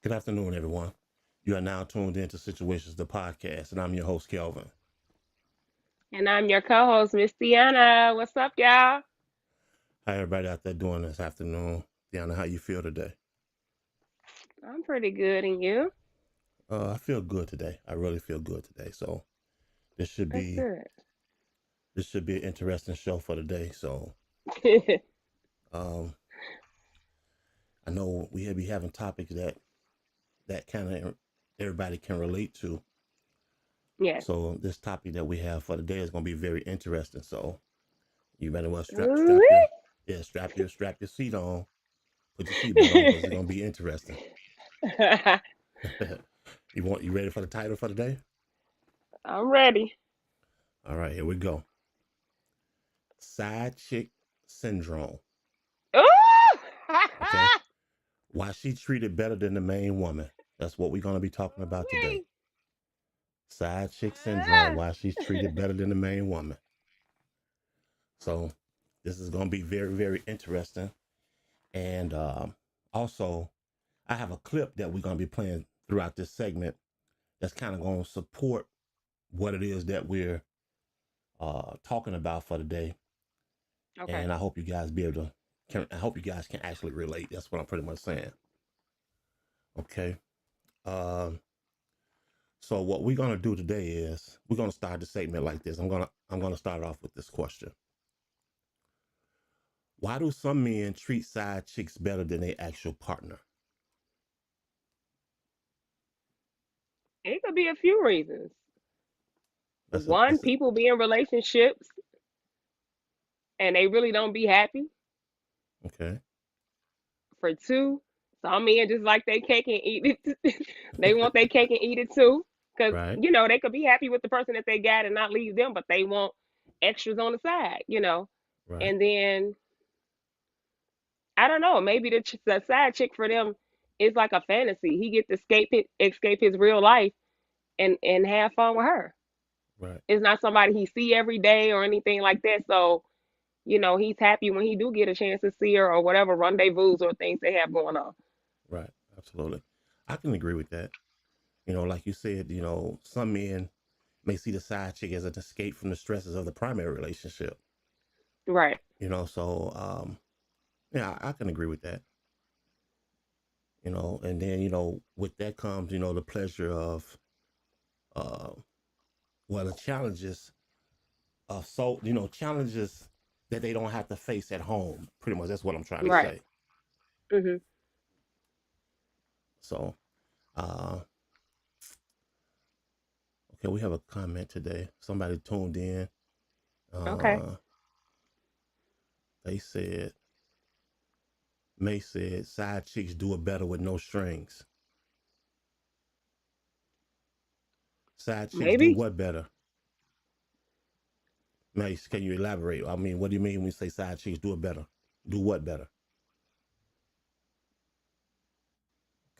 Good afternoon, everyone. You are now tuned into Situations, the podcast, and I'm your host, Kelvin. And I'm your co-host, Miss Deanna. What's up, y'all? How everybody out there doing this afternoon? Deanna, how you feel today? I'm pretty good, and you? I feel good today. I really feel good today. So this should That's be good. this should be an interesting show for today. So um, I know we be having topics that kind of everybody can relate to. Yes. So this topic that we have for today is going to be very interesting. So you better well strap Ooh-wee. your strap your seat on, put your seatbelt on because it's going to be interesting. You ready for the title for today? I'm ready. All right, here we go. Side chick syndrome. Ooh! Okay, why she treated better than the main woman. That's what we're gonna be talking about today. Ooh-wee. Side chick syndrome. Ah. Why she's treated better than the main woman. So this is gonna be very very interesting. And also, I have a clip that we're gonna be playing throughout this segment. That's kind of gonna support what it is that we're talking about for today. Okay. And I hope you guys be able to. I hope you guys can actually relate. That's what I'm pretty much saying. Okay. Um. So what we're gonna do today is we're gonna start the segment like this. I'm gonna start off with this question. Why do some men treat side chicks better than their actual partner? It could be a few reasons. That's a One, that's a people be in relationships and they really don't be happy. okay. For two, some men just like they cake and eat it. They want their cake and eat it too. Because, Right. they could be happy with the person that they got and not leave them, but they want extras on the side. Right. And then I don't know. Maybe the side chick for them is like a fantasy. He gets to escape his real life and have fun with her. Right. It's not somebody he see every day or anything like that. So he's happy when he do get a chance to see her or whatever rendezvous or things they have going on. Right. Absolutely. I can agree with that. Like you said, some men may see the side chick as an escape from the stresses of the primary relationship. Right. So yeah, I can agree with that. And then with that comes the pleasure of uh the challenges of challenges that they don't have to face at home. Pretty much that's what I'm trying to Right. say. Mhm. So uh okay, we have a comment today. Somebody tuned in. Okay. uh they said May said side chicks do it better with no strings. Side chicks do Maybe. what better? May, can you elaborate? I mean, what do you mean when you say side chicks do it better? Do what better?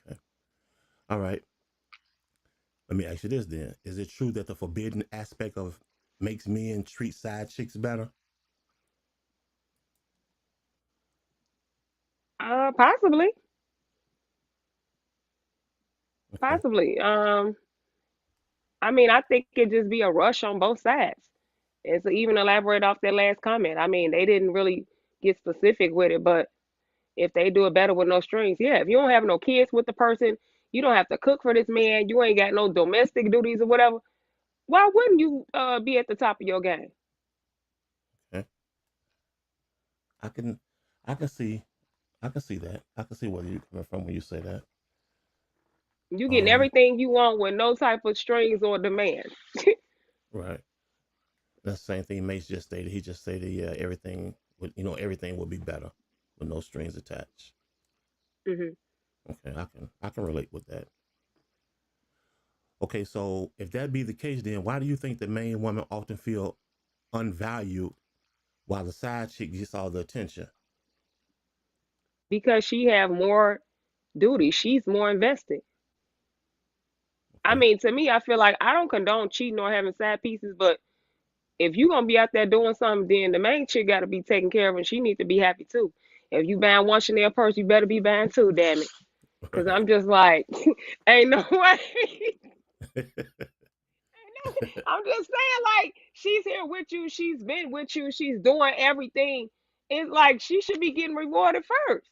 Okay. All right. Let me ask you this then. Is it true that the forbidden aspect of makes men treat side chicks better? Possibly. Okay. Possibly. I mean, I think it just be a rush on both sides. And to even elaborate off that last comment, I mean, they didn't really get specific with it, but if they do it better with no strings, yeah. If you don't have no kids with the person, you don't have to cook for this man, you ain't got no domestic duties or whatever. Why wouldn't you be at the top of your game? Okay. I can I can see I can see that. I can see where you're coming from when you say that. You getting Um, everything you want with no type of strings or demands. right. That's the same thing Mace just stated. He just stated, yeah, everything would be better with no strings attached. Hmm. Okay, I can relate with that. Okay, so if that be the case, then why do you think the main woman often feel unvalued while the side chick gets all the attention? Because she have more duty. She's more invested. I Okay, mean, to me, I feel like I don't condone cheating or having side pieces, but if you gonna be out there doing something, then the main chick got to be taken care of, and she needs to be happy too. If you buying one Chanel purse, you better be buying two. Damn it. Cause Right. I'm just like, ain't no way. I'm just saying, like, she's here with you, she's been with you, she's doing everything. It's like she should be getting rewarded first.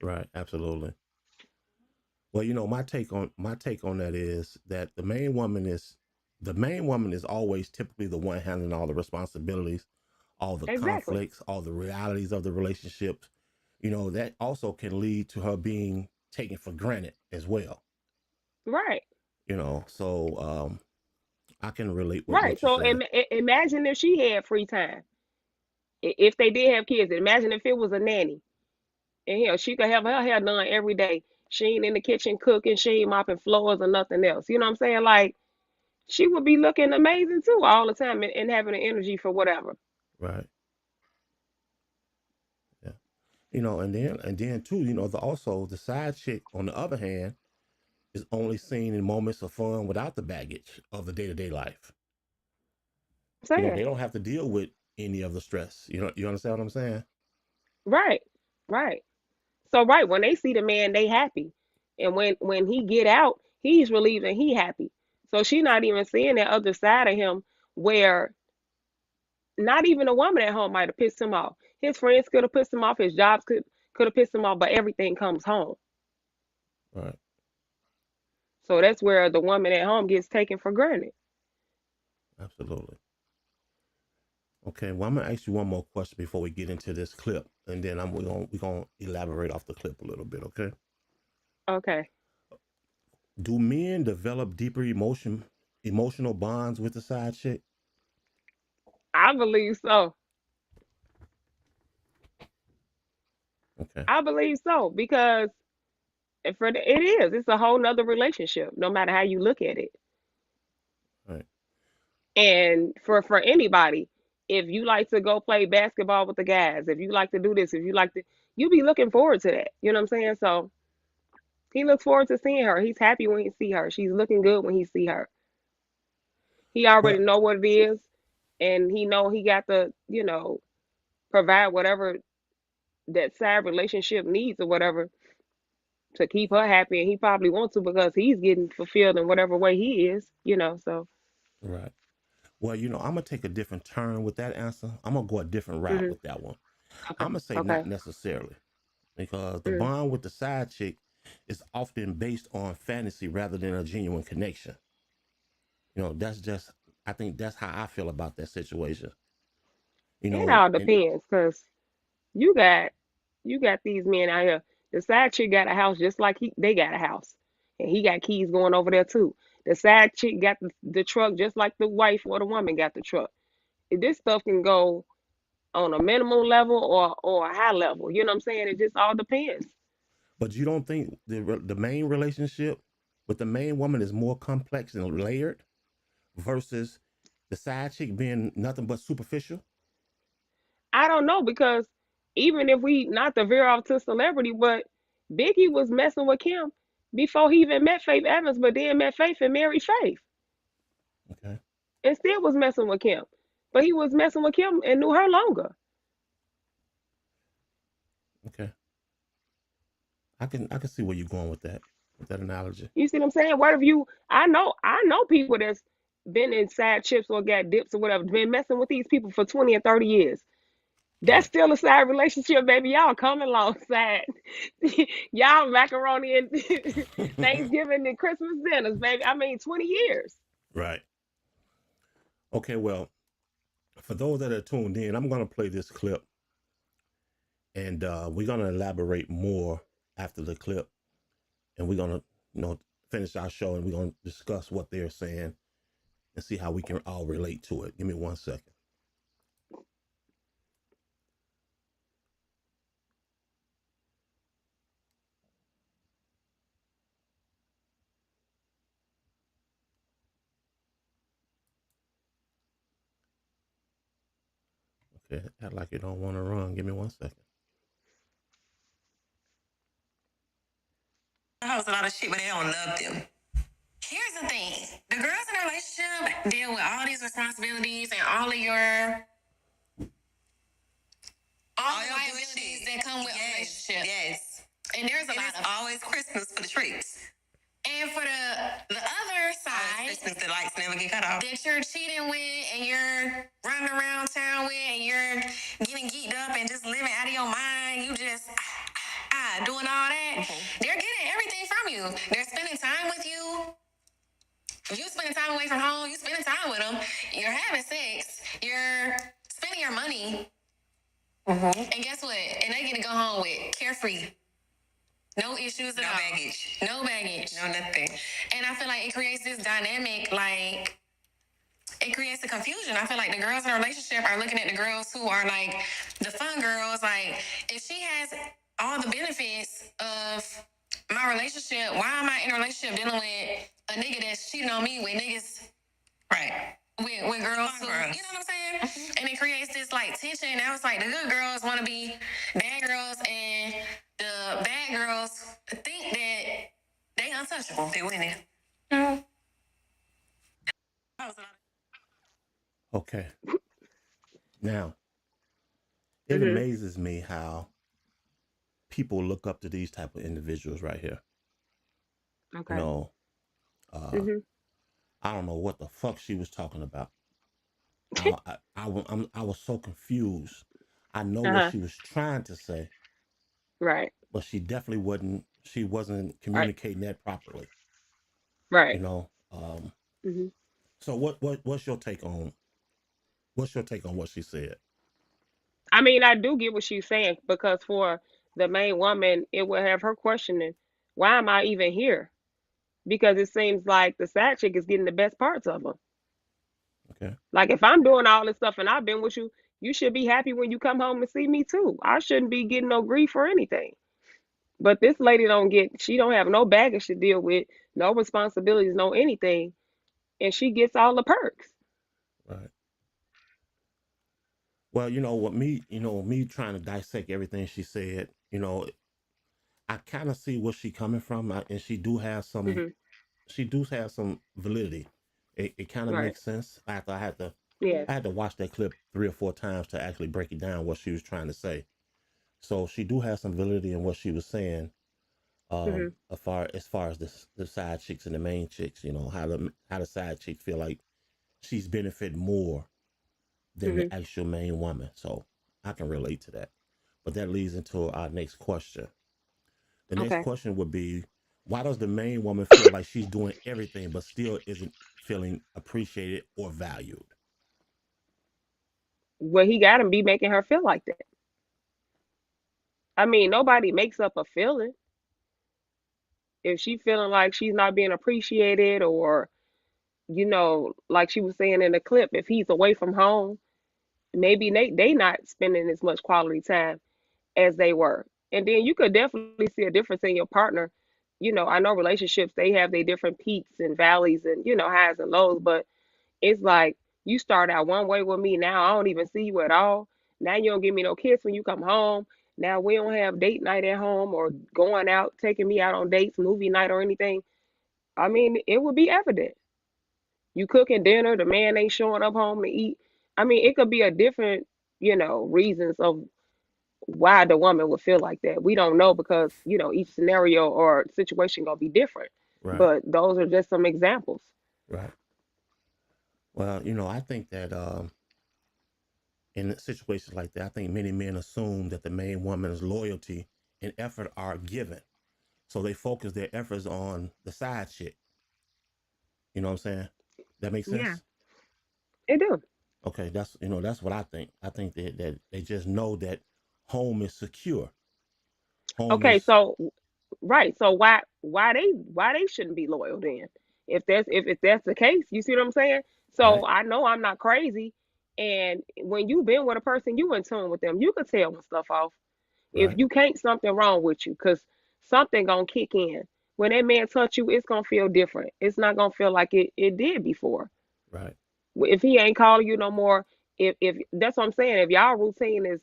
Right. Absolutely. Well, my take on that is that the main woman is always typically the one handling all the responsibilities, all the Exactly. conflicts, all the realities of the relationships. That also can lead to her being taken for granted as well. Right. So I can relate with Right. what you're So saying. imagine if she had free time. If they did have kids, imagine if it was a nanny. And hell, she could have her hair done every day. She ain't in the kitchen cooking, she ain't mopping floors or nothing else. You know what I'm saying? Like, she would be looking amazing too all the time, and having the energy for whatever. Right. Yeah. And then too, also the side chick on the other hand is only seen in moments of fun without the baggage of the day-to-day life. I'm They saying. don't have to deal with any of the stress. You understand what I'm saying? Right. Right. So right, when they see the man, they happy. And when he get out, he's relieved and he happy. So she not even seeing that other side of him where not even a woman at home might have pissed him off. His friends could have pissed him off, his jobs could have pissed him off, but everything comes home. Right. So that's where the woman at home gets taken for granted. Absolutely. Okay. Well, I'm gonna ask you one more question before we get into this clip, and then we're gonna elaborate off the clip a little bit. Okay. Okay. Do men develop deeper emotional bonds with the side chick? I believe so. Okay. I believe so because it is. It's a whole nother relationship, no matter how you look at it. All right. And for anybody, if you like to go play basketball with the guys, if you like to do this, if you like to, you be looking forward to that. You know what I'm saying? So he looks forward to seeing her. He's happy when he see her. She's looking good when he see her. He already Well, know what it is, and he know he got to, provide whatever that side relationship needs or whatever to keep her happy. And he probably wants to because he's getting fulfilled in whatever way he is. So. right. Well, I'm gonna take a different turn with that answer. I'm gonna go a different route Hmm. with that one. Okay. I'm gonna say not Okay. necessarily because the Mm. bond with the side chick is often based on fantasy rather than a genuine connection. That's just I think that's how I feel about that situation. It all And depends, cause you got you got these men out here. The side chick got a house just like they got a house, and he got keys going over there too. The side chick got the truck just like the wife or the woman got the truck. This stuff can go on a minimum level or a high level. You know what I'm saying? It just all depends. but you don't think the main relationship with the main woman is more complex and layered versus the side chick being nothing but superficial? I don't know because even if we not to veer off to celebrity, but Biggie was messing with Kim before he even met Faith Evans, but then met Faith and married Faith, Okay. and still was messing with Kim. But he was messing with Kim and knew her longer. Okay. I can see where you're going with that analogy. You see what I'm saying? What if you? I know people that's been in side chips or got dips or whatever, been messing with these people for 20 and 30 years. That's Right. still a side relationship, baby. Y'all coming alongside. Y'all macaroni and Thanksgiving and Christmas dinners, baby. I mean, 20 years. Right. Okay. Well, for those that are tuned in, I'm gonna play this clip, and we're gonna elaborate more after the clip, and we're gonna finish our show, and we're gonna discuss what they're saying and see how we can all relate to it. Give me 1 second. Okay, act like you don't want to run. Give me 1 second. House a lot of shit, but they don't love them. Here's the thing: the girls in a relationship deal with all these responsibilities and all the liabilities that come with a relationship. Yes. And there's a lot of always Christmas for the tricks. And for the other side, Christmas, the lights never get cut off. That you're cheating with and you're running around town with and you're getting geeked up and just living out of your mind. You just doing all that. Mm-hmm. They're getting everything from you. They're spending time with you. You spending time away from home. You spending time with them. You're having sex. You're spending your money. Mm-hmm. And guess what? And they get to go home with carefree. No issues at all. No baggage. No baggage. No nothing. And I feel like it creates this dynamic, like, it creates a confusion. I feel like the girls in a relationship are looking at the girls who are, like, the fun girls. Like, if she has all the benefits of my relationship, why am I in a relationship dealing with a nigga that's cheating on me with niggas? Right. With girls who, you know what I'm saying? Mm-hmm. And it creates this, like, tension. Now it's like the good girls want to be bad girls and the bad girls think that they untouchable. They winning. Mm-hmm. Okay. Now, it Mhm. amazes me how people look up to these type of individuals right here. You Okay. know, uh, Mhm. I don't know what the fuck she was talking about. I was so confused. I know what Uh-huh. she was trying to say, Right. but she definitely wasn't. She wasn't Right. communicating that properly. You Right. know. Mhm. So what's your take on what she said? I mean, I do get what she's saying because for the main woman, it will have her questioning, why am I even here? Because it seems like the side chick is getting the best parts of them. Okay. Like if I'm doing all this stuff and I've been with you, you should be happy when you come home to see me too. I shouldn't be getting no grief or anything. But this lady don't get, she don't have no baggage to deal with, no responsibilities, no anything, and she gets all the perks. Right. Well, me trying to dissect everything she said, I kind of see where she coming from, and Hmm. she do have some validity. It kind of Right. makes sense. After Yeah. I had to watch that clip 3 or 4 times to actually break it down what she was trying to say. So she do have some validity in what she was saying. Hmm. As far as the side chicks and the main chicks, how the side chicks feel like she's benefit more than Hmm. the actual main woman. So I can relate to that. But that leads into our next question. The next Okay. question would be, why does the main woman feel like she's doing everything but still isn't feeling appreciated or valued? Well, he got to be making her feel like that. I mean, nobody makes up a feeling. If she feeling like she's not being appreciated, or like she was saying in the clip, if he's away from home, maybe they not spending as much quality time as they were. And then you could definitely see a difference in your partner. I know relationships, they have their different peaks and valleys and highs and lows, but it's like you start out one way with me, now I don't even see you at all. Now you don't give me no kiss when you come home. Now we don't have date night at home or going out, taking me out on dates, movie night or anything. I mean, it would be evident. You cooking dinner, the man ain't showing up home to eat. I mean, it could be a different, reasons of why the woman would feel like that. We don't know because, each scenario or situation gonna be different. Right, But those are just some examples. right. Well, I think that in situations like that, I think many men assume that the main woman's loyalty and effort are given. So they focus their efforts on the side chick. You know what I'm saying? That makes Yeah, sense? it do. Okay, that's what I think. I think that they just know that home is secure. Home Okay, is so right. So why they shouldn't be loyal then? If that's the case, you see what I'm saying? So right, I know I'm not crazy. And when you've been with a person, you in tune with them. You could tell when stuff off. If right, you can't, something wrong with you, because something gonna kick in. When that man touch you, it's gonna feel different. It's not gonna feel like it did before. right. If he ain't calling you no more, if that's what I'm saying, if y'all routine is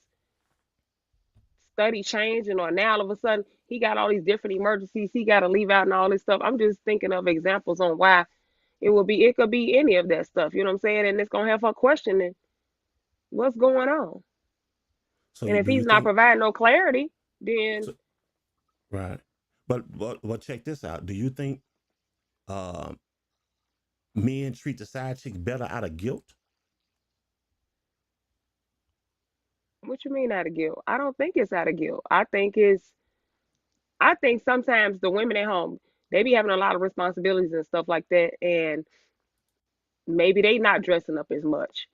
study changing, or now all of a sudden he got all these different emergencies, he got to leave out and all this stuff. I'm just thinking of examples on why it could be any of that stuff. You know what I'm saying? And it's gonna have her questioning what's going on. So And if do you he's not think providing no clarity, then so Right. But check this out. Do you think um men treat the side chick better out of guilt? What you mean out of guilt? I don't think it's out of guilt. I think sometimes the women at home, they be having a lot of responsibilities and stuff like that, and maybe they not dressing up as much.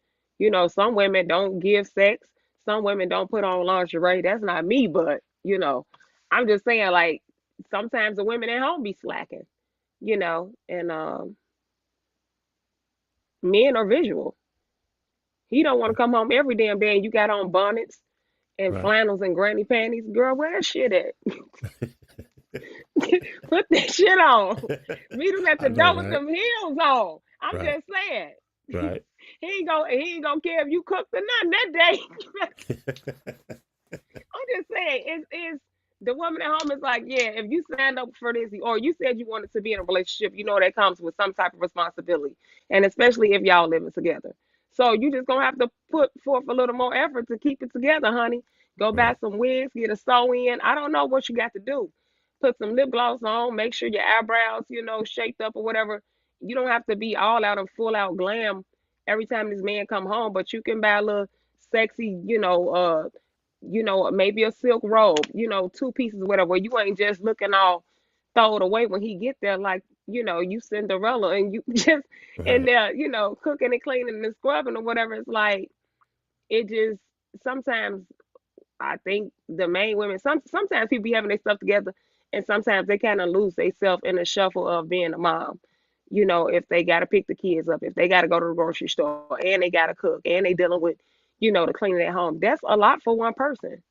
Some women don't give sex, some women don't put on lingerie. That's not me, but I'm just saying, like, sometimes the women at home be slacking, and men are visual. He don't want to come home every damn day and you got on bonnets and Right. flannels and granny panties. Girl, where that shit at? Put that shit on. Meet him at I the know, door with right? them heels on. I'm Right. just saying. Right. He ain't gonna care if you cooked or nothing that day. I'm just saying, it's the woman at home is like, yeah, if you signed up for this or you said you wanted to be in a relationship, that comes with some type of responsibility. And especially if y'all living together. So you just gonna have to put forth a little more effort to keep it together, honey. Go buy Right. some wigs, get a sew in. I don't know what you got to do. Put some lip gloss on, make sure your eyebrows, shaped up or whatever. You don't have to be all out and full out glam every time this man come home, but you can buy a little sexy, maybe a silk robe, two pieces, whatever. You ain't just looking all throw it away when he get there, like you Cinderella, and you just in Right. there, cooking and cleaning and scrubbing or whatever. It's like it just sometimes I think the main women sometimes people be having their stuff together, and sometimes they kind of lose themselves in the shuffle of being a mom. If they got to pick the kids up, if they got to go to the grocery store, and they got to cook, and they dealing with, the cleaning at home. That's a lot for one person.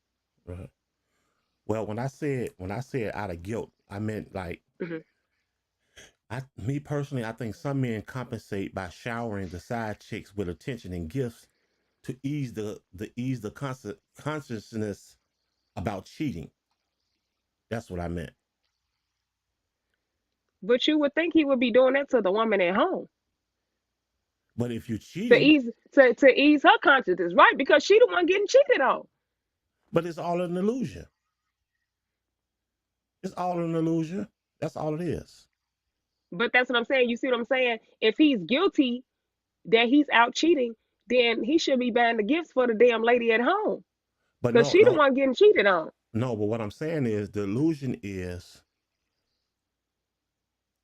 Right. Well, when I said out of guilt, I meant like Hmm. me personally, I think some men compensate by showering the side chicks with attention and gifts to ease the consciousness about cheating. That's what I meant. But you would think he would be doing that to the woman at home But if you're to cheating, ease her conscience, right? Because she the one getting cheated on. but it's all an illusion. It's all an illusion. That's all it is. But that's what I'm saying. You see what I'm saying? If he's guilty that he's out cheating, then he should be buying the gifts for the damn lady at home But because no, she the no, one getting cheated on. no. But what I'm saying is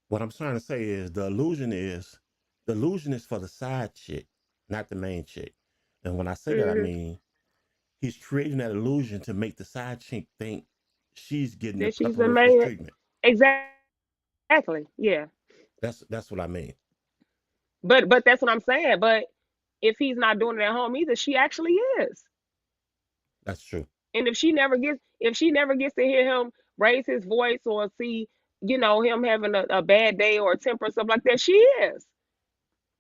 what I'm trying to say is the illusion is for the side chick, not the main chick. And when I say that, I Hmm. mean he's creating that illusion to make the side chick think she's getting the That she's the preferential main. treatment. Exactly. Yeah. That's what I mean. But that's what I'm saying. But if he's not doing it at home either, she actually is. That's true. And if she never gets to hear him raise his voice or see, him having a bad day or a temper or something like that, she is.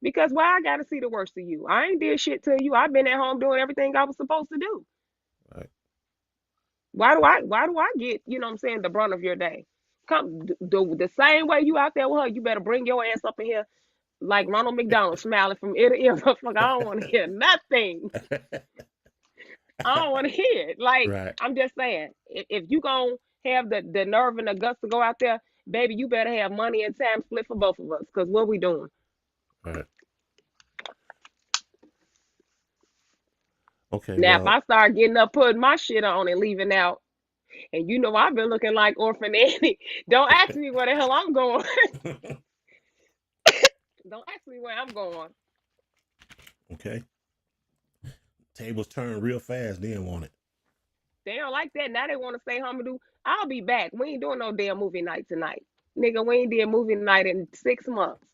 Because why I gotta see the worst of you? I ain't did shit to you. I've been at home doing everything I was supposed to do. Right. Why do I get, what I'm saying, the brunt of your day? Come the same way you out there with her, you better bring your ass up in here like Ronald McDonald smiling from ear to ear. Motherfucker, I don't want to hear nothing. I don't want to hear it. Like, Right. I'm just saying, if you gonna have the nerve and the guts to go out there, baby, you better have money and time split for both of us. Cause what we doing? Right. Okay. Now, if Well. I start getting up, putting my shit on and leaving out, and I've been looking like Orphan Annie, don't ask me where the hell I'm going. Don't ask me where I'm going. Okay. Tables turn real fast. Then want it. They don't like that. Now they want to stay home and do. I'll be back. We ain't doing no damn movie night tonight, nigga. We ain't did movie night in 6 months.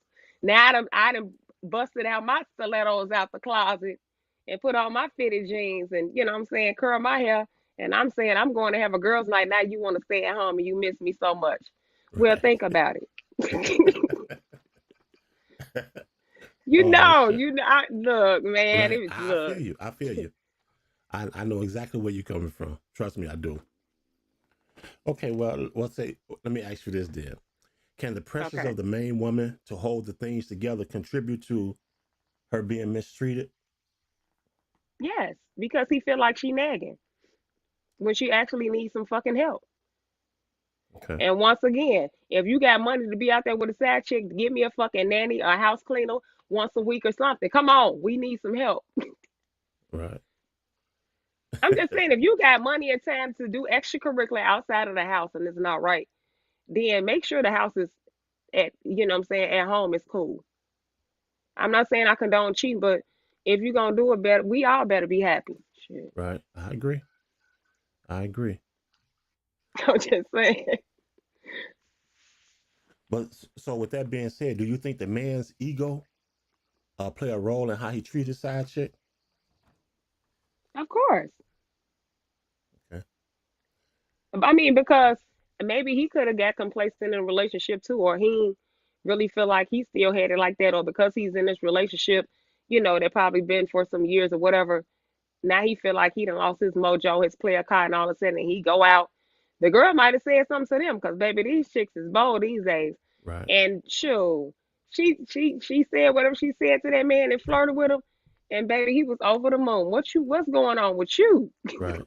Now I done busted out my stilettos out the closet and put on my fitted jeans and what I'm saying, curl my hair. And I'm saying I'm going to have a girls' night. Now you want to stay at home and you miss me so much. Well, Right. think about it. Oh, that's true. Look, man. Right. It was I feel look. you. I feel you. I know exactly where you're coming from. Trust me, I do. Okay. Well, let's say. Let me ask you this, then. Can the pressures Okay. of the main woman to hold the things together contribute to her being mistreated? Yes, because he feel like she nagging when she actually needs some fucking help. Okay. And once again, if you got money to be out there with a side chick, give me a fucking nanny or a house cleaner once a week or something. Come on, we need some help. Right. I'm just saying, if you got money and time to do extracurricular outside of the house and it's not right, then make sure the house is at, you know what I'm saying, at home is cool. I'm not saying I condone cheating, but if you're gonna do it better, we all better be happy. Shit. Right. I agree. I agree. I'm just saying. But so with that being said, do you think the man's ego play a role in how he treats his side chick? Of course. Okay. I mean, because maybe he could have got complacent in a relationship too, or he really feel like he still had it like that, or because he's in this relationship, that probably been for some years or whatever. Now he feel like he done lost his mojo, his player card, and all of a sudden he go out. The girl might have said something to them, because baby, these chicks is bold these days. Right. And sure, she said whatever she said to that man and flirted with him, and baby, he was over the moon. What's going on with you? Right.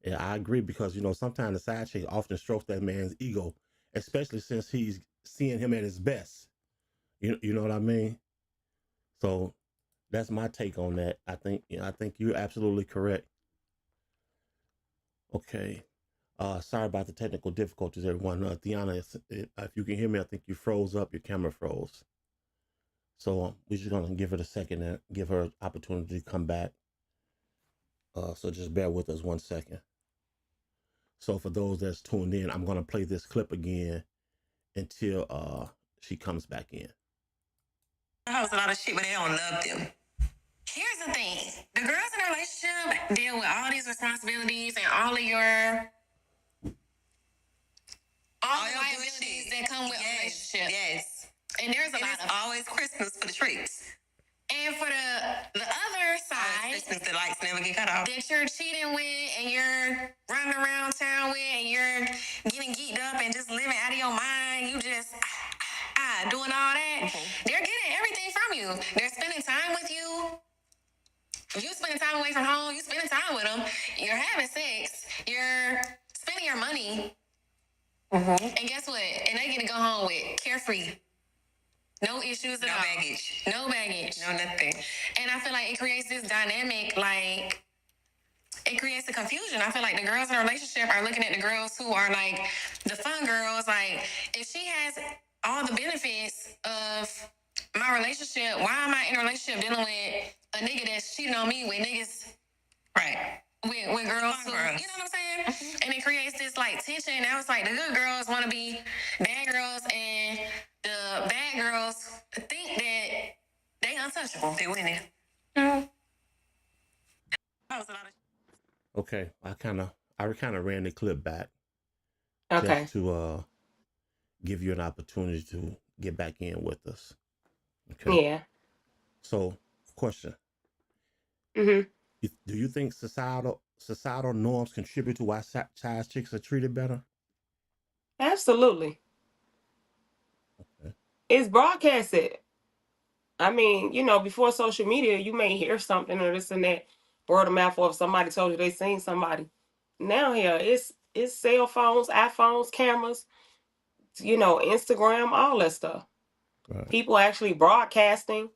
Yeah, I agree because sometimes the side chick often strokes that man's ego, especially since he's seeing him at his best. You know what I mean? So that's my take on that. I think you're absolutely correct. Okay. Sorry about the technical difficulties, everyone. Deanna, if you can hear me, I think you froze up. Your camera froze. So we're just gonna give it a second and give her an opportunity to come back. So just bear with us 1 second. So for those that's tuned in, I'm gonna play this clip again until she comes back in. I host a lot of shit, but they don't love them. Here's the thing: the girls in a relationship deal with all these responsibilities and all the liabilities that come with a relationship. Yes. And there's a lot of always Christmas for the tricks. And for the other side, Christmas the lights never get cut off. That you're cheating with and you're running around town with and you're getting geeked up and just living out of your mind. You just doing all that. Mm-hmm. They're getting everything from you. They're spending time with you. You spending time away from home. You spending time with them. You're having sex. You're spending your money. Mm-hmm. And guess what? And they get to go home with carefree. No issues at all. No baggage. No nothing. And I feel like it creates this dynamic, like, it creates a confusion. I feel like the girls in a relationship are looking at the girls who are, like, the fun girls. Like, if she has all the benefits of my relationship, why am I in a relationship dealing with a nigga that's cheating on me with niggas? Right. With girls who, you know what I'm saying? Mm-hmm. And it creates this, like, tension. Now it's like the good girls want to be bad girls, and the bad girls think that they untouchable. They winning. Mm-hmm. Okay, I kind of ran the clip back. Okay. Just to give you an opportunity to get back in with us. Okay. Yeah. So, question. Mm-hmm. Do you think societal norms contribute to why side chicks are treated better? Absolutely. Okay. It's broadcasted. I mean, before social media, you may hear something or this and that, word of mouth, or if somebody told you they seen somebody. Now here, it's cell phones, iPhones, cameras, Instagram, all that stuff. Right. People actually broadcasting.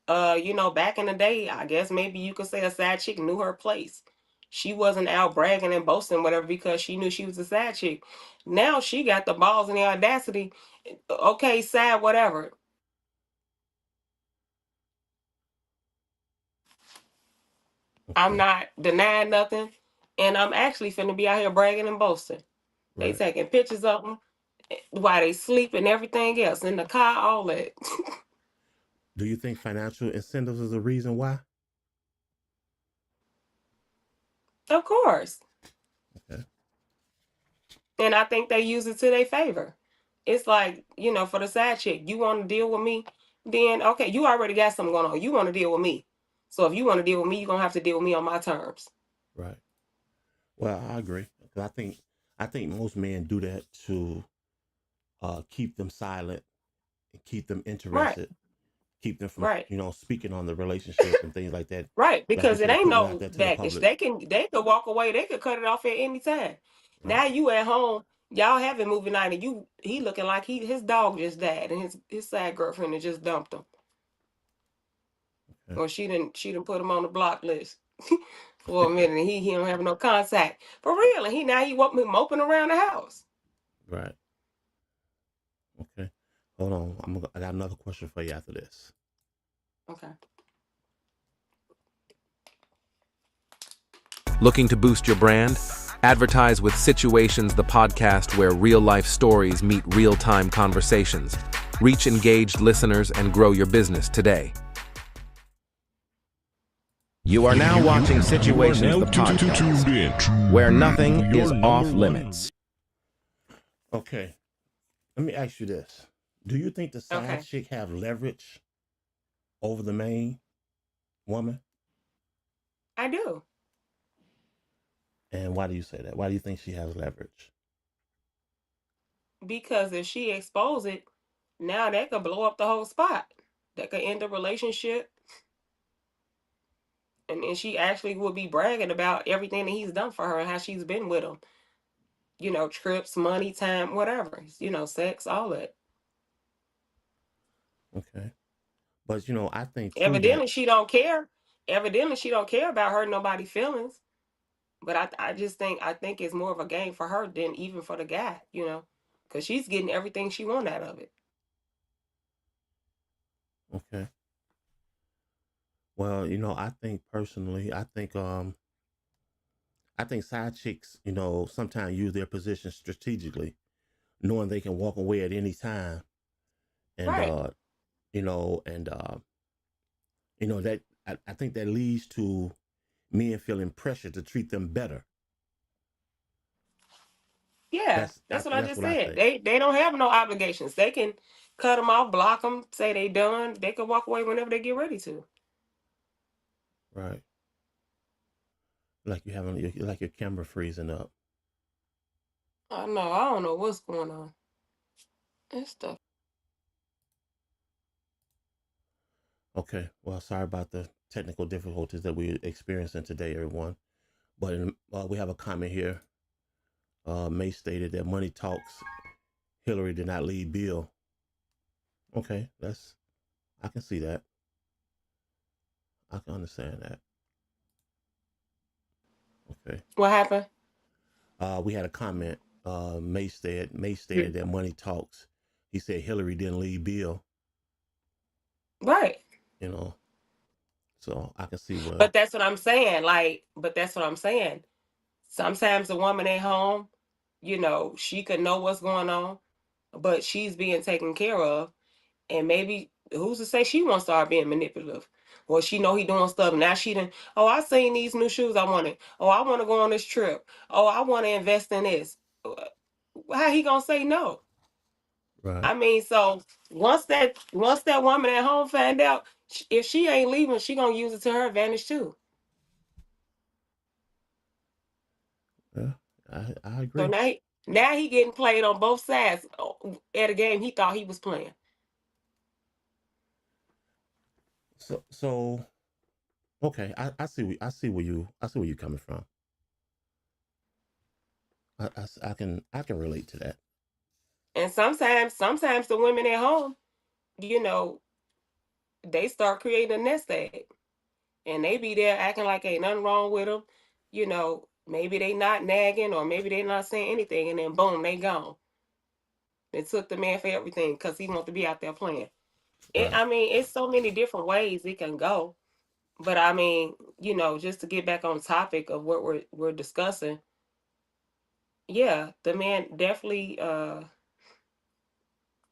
Back in the day, I guess maybe you could say a side chick knew her place. She wasn't out bragging and boasting whatever because she knew she was a side chick. Now she got the balls and the audacity. Okay, sad, whatever. Okay. I'm not denying nothing, and I'm actually finna be out here bragging and boasting. Right. They taking pictures of them while they sleep and everything else in the car, all that. Do you think financial incentives is a reason why? Of course. Okay. And I think they use it to their favor. It's like, for the side chick, you want to deal with me, then okay, you already got something going on. You want to deal with me. So if you want to deal with me, you're going to have to deal with me on my terms. Right. Well, I agree. I think most men do that to keep them silent and keep them interested. Right. Keep them from, speaking on the relationship and things like that. Right, because it ain't no baggage. They could walk away. They could cut it off at any time. Right. Now you at home Y'all having movie night and he looking like his dog just died and his sad girlfriend had just dumped him. Okay. Or she didn't put him on the block list for a minute and he don't have no contact. For real. And he moping around the house. Right. Okay. Hold on. I got another question for you after this. Okay. Looking to boost your brand? Advertise with Situations, the podcast where real-life stories meet real-time conversations. Reach engaged listeners and grow your business today. You are now watching Situations, the podcast, where nothing is off limits. Okay. Let me ask you this. Do you think the side Okay. chick have leverage over the main woman? I do. And why do you say that? Why do you think she has leverage? Because if she expose it, now that could blow up the whole spot. That could end a relationship. And then she actually would be bragging about everything that he's done for her and how she's been with him. Trips, money, time, whatever. Sex, all that. Okay. But I think through that. Evidently she don't care. Evidently she don't care about hurting nobody's feelings. But I think it's more of a game for her than even for the guy, because she's getting everything she want out of it. Okay. Well, I think personally, I think side chicks, sometimes use their position strategically, knowing they can walk away at any time, and Right. and that I think that leads to men feeling pressure to treat them better. Yeah, that's what I That's just what I said. think. They don't have no obligations. They can cut them off, block them, say they done. They can walk away whenever they get ready to. Right. Like you having like your camera freezing up. I know. I don't know what's going on. This stuff. Okay. Well, sorry about the technical difficulties that we're experiencing today, everyone. But we have a comment here. May stated that money talks. Hillary did not lead Bill. Okay, I can see that. I can understand that. Okay. What happened? We had a comment. May stated that money talks. He said Hillary didn't lead Bill. Right. So I can see what. But that's what I'm saying. But that's what I'm saying. Sometimes the woman at home, she could know what's going on, but she's being taken care of. And maybe who's to say she won't start being manipulative? Or she know he doing stuff. Now she done, oh, I seen these new shoes I wanted. Oh, I want to go on this trip. Oh, I want to invest in this. How he gonna say no? Right. I mean, so once that woman at home find out, if she ain't leaving, she gonna use it to her advantage too. Yeah, I So agree. now he getting played on both sides at a game he thought he was playing. So okay, I see where you coming from. I can relate to that. And sometimes the women at home, you know, they start creating a nest egg, and they be there acting like ain't nothing wrong with them. Maybe they not nagging, or maybe they not saying anything, and then boom, they gone. They took the man for everything because he want to be out there playing. Right. I mean, it's so many different ways it can go. But I mean, just to get back on topic of what we're discussing, yeah, the man definitely,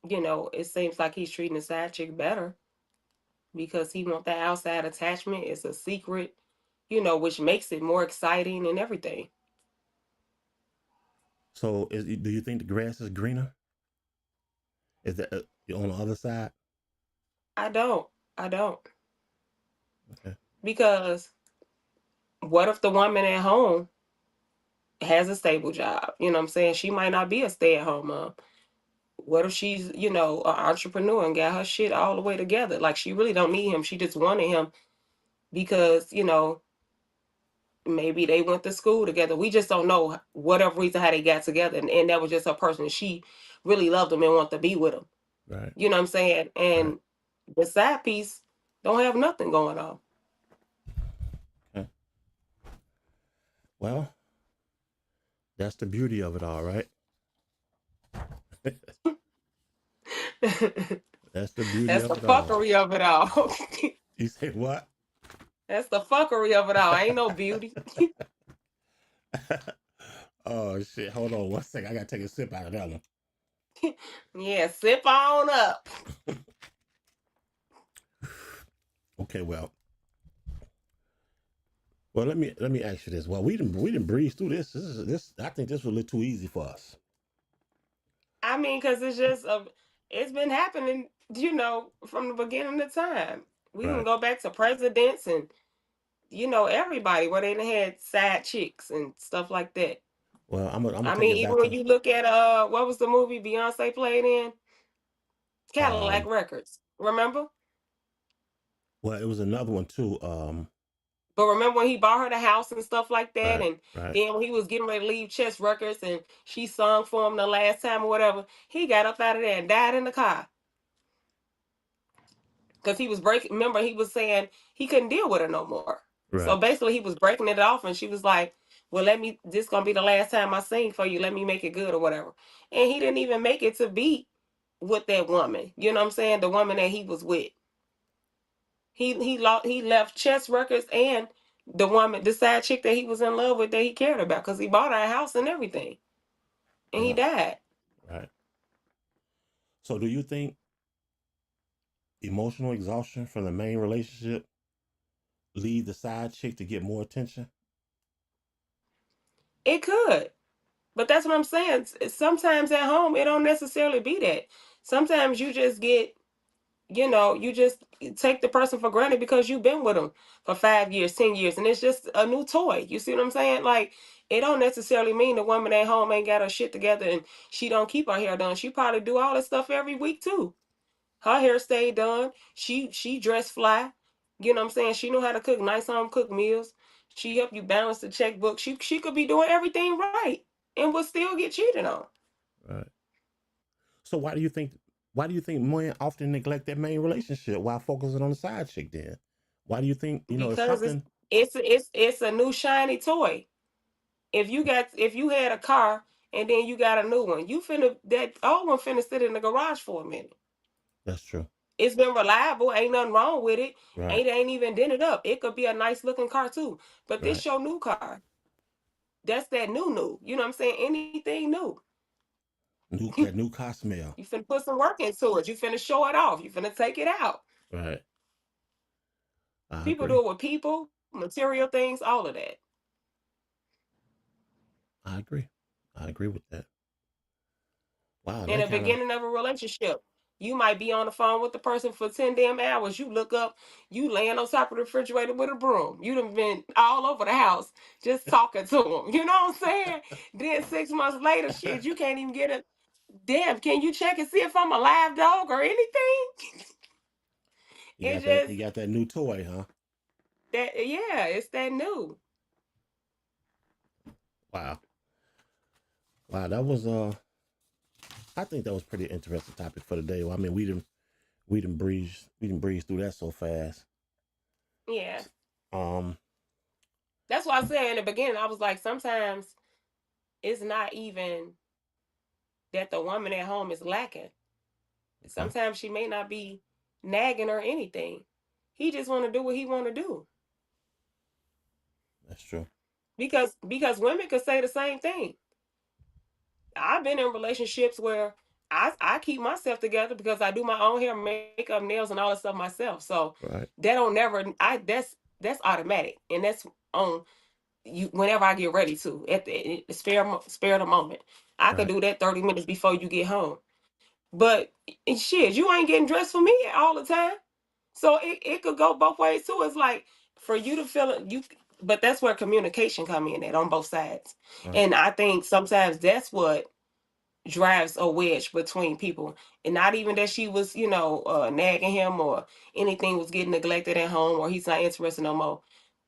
it seems like he's treating the side chick better because he want that outside attachment. It's a secret, which makes it more exciting and everything. So do you think the grass is greener? Is that on the other side? I don't. I don't. Okay. Because what if the woman at home has a stable job? You know what I'm saying? She might not be a stay-at-home mom. What if she's, an entrepreneur and got her shit all the way together? Like she really don't need him. She just wanted him because, maybe they went to school together. We just don't know whatever reason how they got together, and that was just her person. She really loved him and wanted to be with him. Right. You know what I'm saying? Right. And the side piece don't have nothing going on. Okay. Well, that's the beauty of it all, right? That's the beauty That's of the it all. fuckery of it all. You say what? That's the fuckery of it all. Ain't no beauty. Oh shit! Hold on one second. I gotta take a sip out of that one. Yeah, sip on up. Okay, well, let me ask you this. Well, we didn't breeze through this. This. I think this was a little too easy for us. I mean, because it's just it's been happening, from the beginning of time. We can Right. go back to presidents and everybody where they done had side chicks and stuff like that. Well, I'm gonna I take mean, it even back when to. you look at what was the movie Beyonce played in? Cadillac Um. Records. Remember? Well, it was another one too. But remember when he bought her the house and stuff like that, Right. and Right. then when he was getting ready to leave Chess Records and she sung for him the last time or whatever, he got up out of there and died in the car. Because he was breaking, remember, he was saying he couldn't deal with her no more. So Right. basically, he was breaking it off, and she was like, well, this gonna be the last time I sing for you. Let me make it good or whatever. And he didn't even make it to be with that woman. You know what I'm saying? The woman that he was with. He left Chess Records and the woman, the side chick that he was in love with that he cared about because he bought her a house and everything. And he Yeah. died. Right. So, do you think emotional exhaustion from the main relationship lead the side chick to get more attention? It could. But that's what I'm saying. Sometimes at home, it don't necessarily be that. Sometimes you just get, you just take the person for granted because you've been with them for 5 years, 10 years, and it's just a new toy. You see what I'm saying? Like, it don't necessarily mean the woman at home ain't got her shit together and she don't keep her hair done. She probably do all this stuff every week too. Her hair stayed done. She dressed fly. You know what I'm saying? She know how to cook nice home cooked meals. She help you balance the checkbook. She could be doing everything right and would still get cheated on. Right. So, why do you think men often neglect their main relationship while focusing on the side chick? Then, why do you think it's Because something? it's a new shiny toy. If you had a car and then you got a new one, that old one finna sit in the garage for a minute. That's true. It's been reliable, ain't nothing wrong with it. Right. Ain't even dented up. It could be a nice looking car too. But Right. this your new car. That's that new. You know what I'm saying? Anything new. New car smell. You finna put some work into it. You finna show it off. You finna take it out. Right. I People agree. do it with people, material things, all of that. I agree. I agree with that. Wow, In that the kind of. beginning of a relationship, you might be on the phone with the person for 10 damn hours. You look up, you laying on top of the refrigerator with a broom. You done been all over the house just talking to them. You know what I'm saying? Then 6 months later, shit, you can't even get it. Damn, can you check and see if I'm a live dog or anything? You It's got that. You just got that new toy, huh? that, yeah, it's that new. Wow. Wow. That was I think that was pretty interesting topic for today. I mean, we didn't breeze through that so fast. Yeah. Um. That's why I said in the beginning, I was like, sometimes it's not even that the woman at home is lacking. Okay. Sometimes she may not be nagging or anything. He just want to do what he want to do. That's true. Because women could say the same thing. I've been in relationships where I keep myself together because I do my own hair, makeup, nails, and all that stuff myself. So Right. that don't never I that's automatic, and that's on you whenever I get ready to at the spare the moment. I could Right. do that 30 minutes before you get home. But shit, you ain't getting dressed for me all the time. So it could go both ways too. It's like for you to feel it, but that's where communication come in at on both sides. Right. And I think sometimes that's what drives a wedge between people. And not even that she was, nagging him or anything was getting neglected at home or he's not interested no more.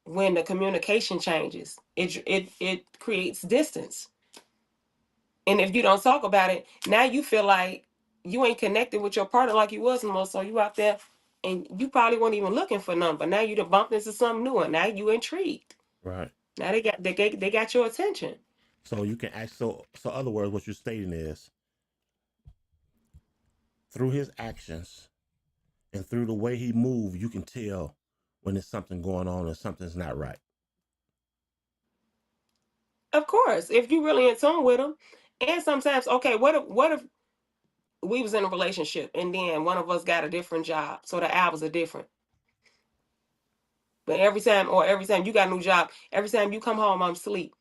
when the communication changes. It creates distance. And if you don't talk about it, now you feel like you ain't connected with your partner like you was no more. So you out there and you probably weren't even looking for none, but now you done bumped into something new and now you intrigued. Right. Now they got your attention. So you can act. So other words, what you're stating is through his actions and through the way he moved, you can tell when there's something going on or something's not right. Of course, if you really in tune with them. And sometimes, okay, what if we was in a relationship and then one of us got a different job, so the hours are different. But every time you got a new job, every time you come home, I'm asleep.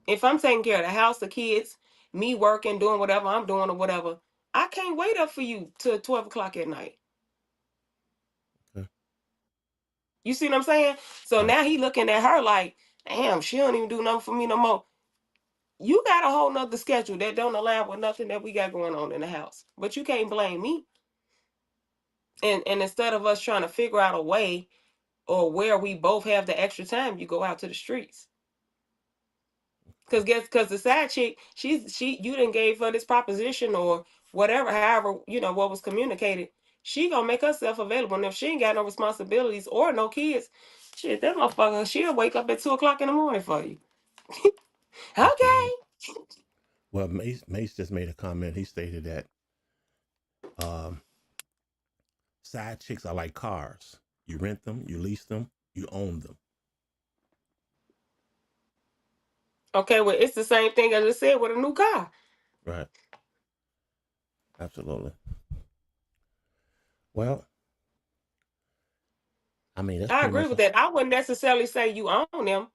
If I'm taking care of the house, the kids, me working, doing whatever I'm doing or whatever, I can't wait up for you till 12 o'clock at night. Okay. You see what I'm saying? So Right. now he looking at her like, damn, she don't even do nothing for me no more. You got a whole nother schedule that don't align with nothing that we got going on in the house. But you can't blame me. And instead of us trying to figure out a way or where we both have the extra time, you go out to the streets. Because the side chick, you didn't gave her this proposition or whatever, however, what was communicated. She gonna make herself available. And if she ain't got no responsibilities or no kids, shit, that motherfucker, she'll wake up at 2 o'clock in the morning for you. Okay. Absolutely. Well, Mace just made a comment. He stated that um, side chicks are like cars. You rent them, you lease them, you own them. Okay, well, it's the same thing as I said with a new car. Right. Absolutely. Well, I mean, that's I pretty agree much with that. I wouldn't necessarily say you own them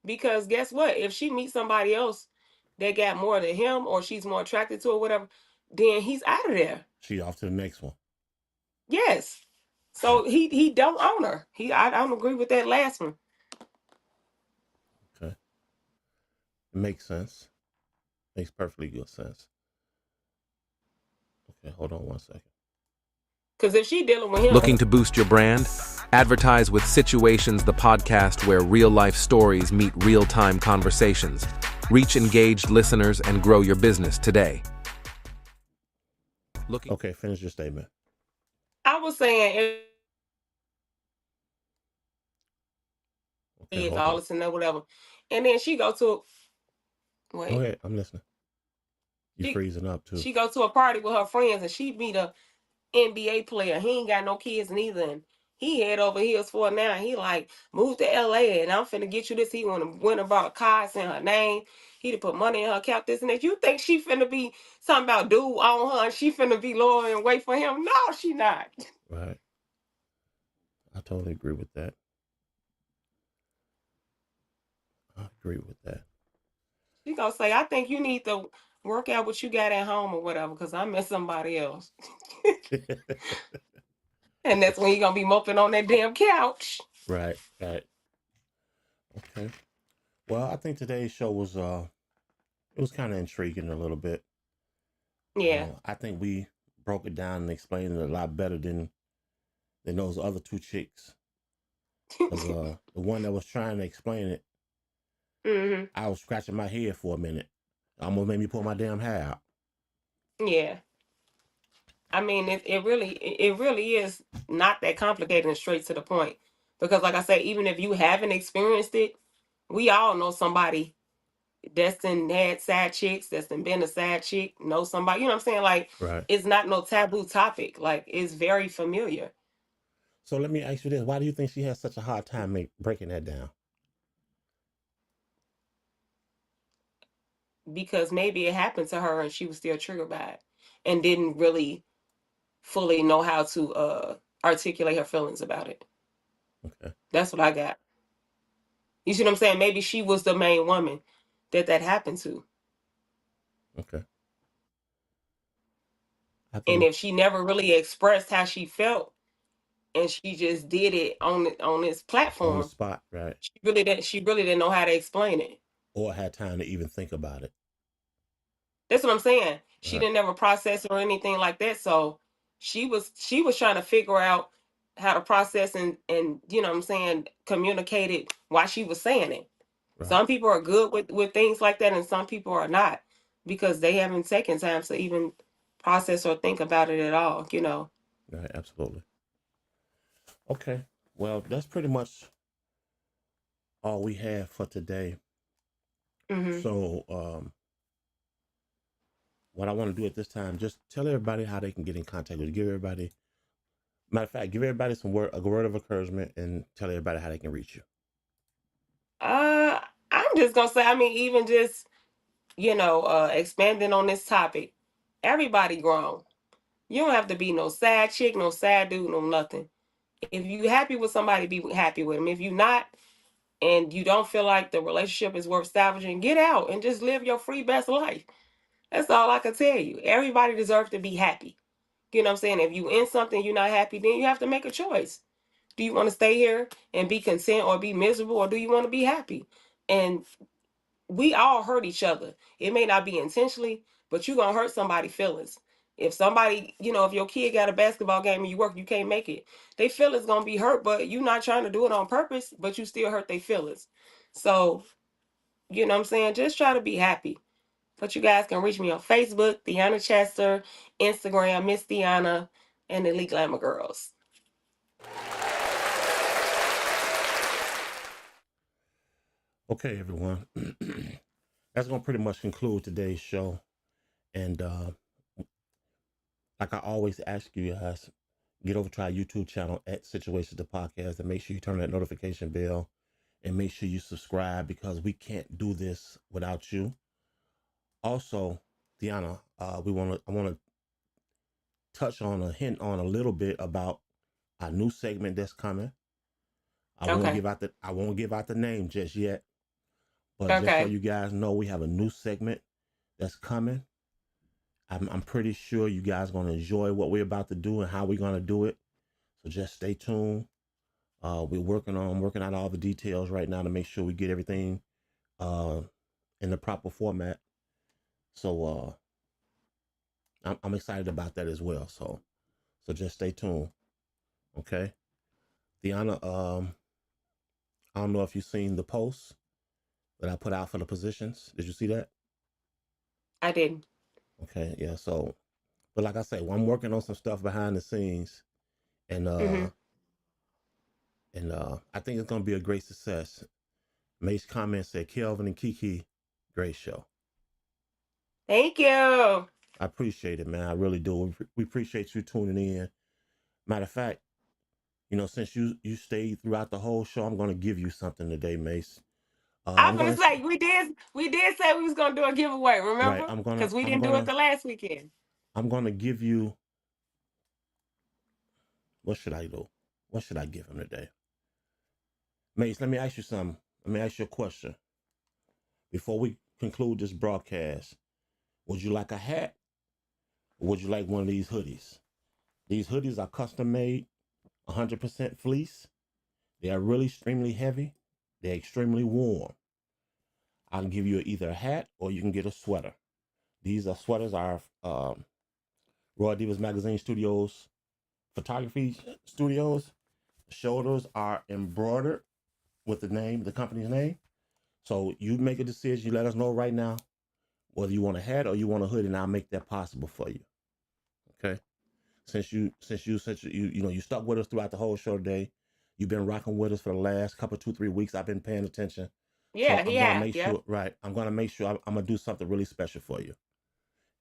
because guess what? If she meets somebody else that got more than him or she's more attracted to or whatever, then he's out of there. she off to the next one. Yes. Right. So he don't own her. I don't agree with that last one. Okay. It makes sense. Makes perfectly good sense. Okay, hold on one second. Because if she dealing with him, Looking to boost your brand? Advertise with Situations, the podcast where real-life stories meet real-time conversations. Reach engaged listeners and grow your business today. Okay, finish your statement. I was saying Okay, it's hold all on. this and that, whatever. And then she go to Go wait. ahead. I'm listening. You She freezing up too. she go to a party with her friends and she meet a NBA player. He ain't got no kids neither. And he head over heels for her now. He like, move to LA and I'm finna get you this. He went and bought a car, sent her name. He to put money in her account, this and that. You think she finna be talking about dude on her and she finna be loyal and wait for him? No, she not. Right. I totally agree with that. I agree with that. She gonna say, I think you need to work out what you got at home or whatever, because I met somebody else. And that's when you gonna be moping on that damn couch. Right. Right. Okay. Well, I think today's show was it was kind of intriguing a little bit. Yeah. I think we broke it down and explained it a lot better than those other two chicks. Because the one that was trying to explain it, Hmm. I was scratching my head for a minute. Almost made me pull my damn hair out. Yeah. I mean, it really is not that complicated and straight to the point. Because like I say, even if you haven't experienced it, we all know somebody that's had side chicks, that's been a side chick, know somebody, you know what I'm saying? Like, Right. it's not no taboo topic. Like, it's very familiar. So let me ask you this: why do you think she has such a hard time breaking that down? Because maybe it happened to her and she was still triggered by it and didn't really fully know how to articulate her feelings about it. Okay. That's what I got. You see what I'm saying? Maybe she was the main woman that happened to. Okay. I And think if she never really expressed how she felt and she just did it on this on the platform, spot, right? she really didn't know how to explain it. Or had time to even think about it. That's what I'm saying. She Right. didn't ever process it or anything like that. So she was trying to figure out how to process and you know what I'm saying, communicated why she was saying it. Right. Some people are good with things like that, and some people are not because they haven't taken time to even process or think about it at all, you know. Right. Absolutely. Okay. Well, that's pretty much all we have for today. Hmm. So, what I want to do at this time, just tell everybody how they can get in contact with you. Give everybody, matter of fact, give everybody a word of encouragement, and tell everybody how they can reach you. Uh, I'm just gonna say, I mean, even just, you know, expanding on this topic, everybody grown. You don't have to be no sad chick, no sad dude, no nothing. If you happy with somebody, be happy with them. If you not, and you don't feel like the relationship is worth salvaging, get out and just live your free best life. That's all I can tell you. Everybody deserves to be happy. You know what I'm saying? If you in something you're not happy, then you have to make a choice. Do you want to stay here and be content or be miserable, or do you want to be happy? And we all hurt each other. It may not be intentionally, but you're gonna hurt somebody's feelings. If somebody, you know, if your kid got a basketball game and you work, you can't make it, they feelings gonna be hurt, but you're not trying to do it on purpose, but you still hurt their feelings. So, you know what I'm saying? Just try to be happy. But you guys can reach me on Facebook, Deanna Chester, Instagram, Miss Deanna, and Elite Glamour Girls. Okay, everyone. That's going to pretty much conclude today's show. And like I always ask you guys, get over to our YouTube channel at Situations the Podcast, and make sure you turn that notification bell and make sure you subscribe, because we can't do this without you. Also, Deanna, I want to touch on a hint on a little bit about our new segment that's coming. Okay. I won't give out the name just yet, but just so Okay. you guys know, we have a new segment that's coming. I'm pretty sure you guys are going to enjoy what we're about to do and how we're going to do it. So just stay tuned. We're working out all the details right now to make sure we get everything in the proper format. So I'm excited about that as well. So just stay tuned. Okay. Deanna, I don't know if you've seen the post that I put out for the positions. Did you see that? I didn't. Okay, yeah. So, but like I say, well, I'm working on some stuff behind the scenes, and Hmm. I think it's gonna be a great success. May's comment said, "Kelvin and Kiki, great show." Thank you. I appreciate it, man. I really do. We appreciate you tuning in. Matter of fact, since you stayed throughout the whole show, I'm gonna give you something today, Mace. I'm I'm gonna gonna say we did say we was gonna do a giveaway, right. remember? Because we didn't do it the last weekend. I'm gonna give you. What should I do? What should I give him today? Mace, let me ask you something. Let me ask you a question. Before we conclude this broadcast, would you like a hat, or would you like one of these hoodies? These hoodies are custom made, 100% fleece. They are really extremely heavy. They're extremely warm. I'll give you either a hat or you can get a sweater. These are sweaters are Royal Divas Magazine Studios, photography studios. The shoulders are embroidered with the company's name. So you make a decision. You let us know right now whether you want a hat or you want a hoodie, and I'll make that possible for you. Okay. Since you you stuck with us throughout the whole show today, you've been rocking with us for the last couple 2-3 weeks. I've been paying attention, so Yeah, he I'm gonna have. make Yep. sure. Right, I'm gonna make sure I'm gonna do something really special for you.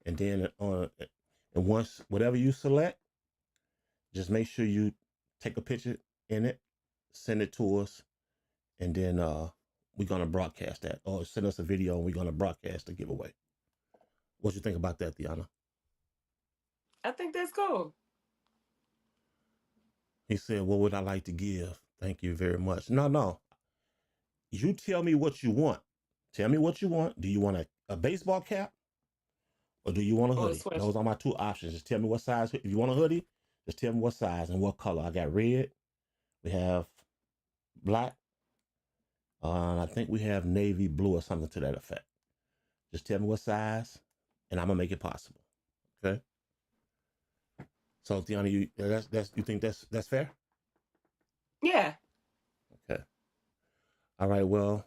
And then and once whatever you select, just make sure you take a picture in it, send it to us, and then we're gonna broadcast that, or send us a video and we're gonna broadcast the giveaway. What you think about that, Deanna? I think that's cool. He said, "What would I like to give? Thank you very much." No. You tell me what you want. Tell me what you want. Do you want a baseball cap or do you want a Or a hoodie? sweatshirt. Those are my two options. Just tell me what size. If you want a hoodie, just tell me what size and what color. I got red. We have black. I think we have navy blue or something to that effect. Just tell me what size, and I'm gonna make it possible. Okay. So, Tiana, you think that's fair? Yeah. Okay. All right. Well,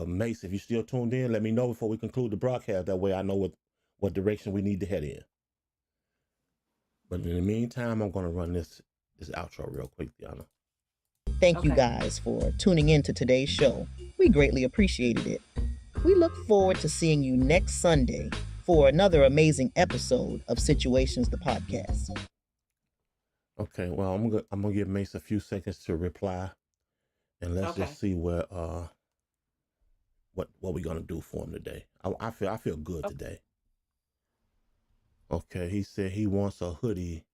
Mace, if you're still tuned in, let me know before we conclude the broadcast. That way I know what direction we need to head in. But in the meantime, I'm going to run this outro real quick, Deanna. Thank you guys for tuning in to today's show. We greatly appreciated it. We look forward to seeing you next Sunday for another amazing episode of Situations the Podcast. Okay, well, I'm gonna give Mace a few seconds to reply, and let's just see what we're gonna do for him today. I feel good today. Okay, he said he wants a hoodie.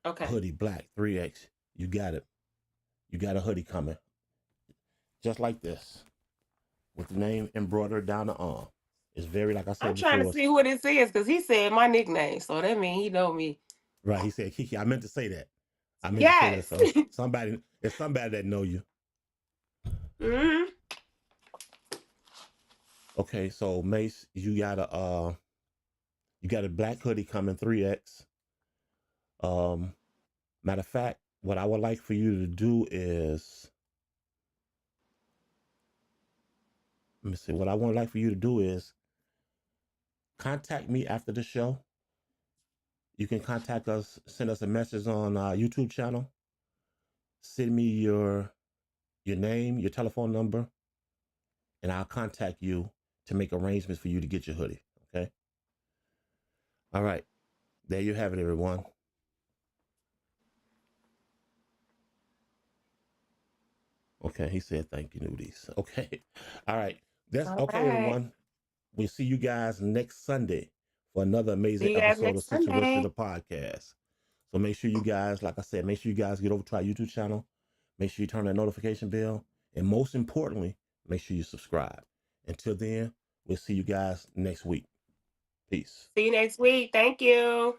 Okay. Hoodie black 3X. You got it. You got a hoodie coming, just like this, with the name embroidered down the arm. It's very, like I said I'm before. trying to see who this is because he said my nickname, so that means he know me. Right, he said Kiki. I meant to say that. I meant Yes. to say that. So it's somebody that know you. Mm-hmm. Okay, so Mace, you got a black hoodie coming 3X. Matter of fact, what I would like for you to do is, let me see. What I would like for you to do is contact me after the show. You can contact us, send us a message on our YouTube channel. Send me your name, your telephone number, and I'll contact you to make arrangements for you to get your hoodie. Okay. All right. There you have it, everyone. Okay, he said thank you, nudies. Okay. All right. That's okay, everyone. We'll see you guys next Sunday for another amazing episode of Situation the Podcast. So make sure you guys, like I said, make sure you guys get over to our YouTube channel. Make sure you turn that notification bell. And most importantly, make sure you subscribe. Until then, we'll see you guys next week. Peace. See you next week. Thank you.